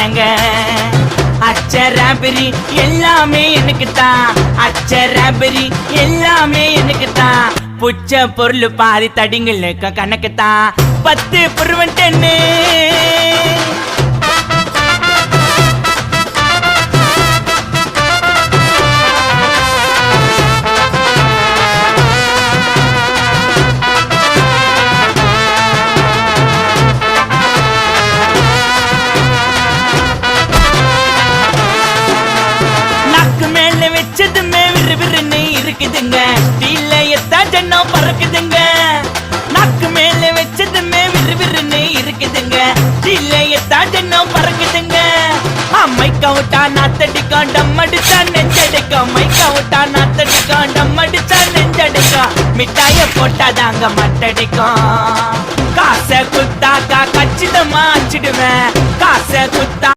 ஏங்க அச்சராபரி எல்லாமே எனக்கு தான், அச்சராபரி எல்லாமே எனக்கு தான். புச்ச பொருள் பாதி தடிங்களுக்கு கணக்கு தான் 10 புருவன்டன்னு. வச்சதுமே விறுவிறுன்னு இருக்குதுங்க, தீலையத்தா ஜன்னம் பறக்குதுங்க. நாக்கு மேல வச்சதுமே விறுவிறுன்னு இருக்குதுங்க, தீலையத்தா ஜன்னம் பறக்குதுங்க. மைக்க விட்டா நாத்தடிக்கும், டம் அடிச்சா நெஞ்சடிக்கும். மைக்க விட்டா நாத்தடிக்கும், டம் அடிச்சா நெஞ்சடிக்கும். மிட்டாய போட்டாதாங்க மட்டடிக்கும். காசை குத்தாக்கா கச்சிதமா அச்சிடுவேன், காசை குத்தா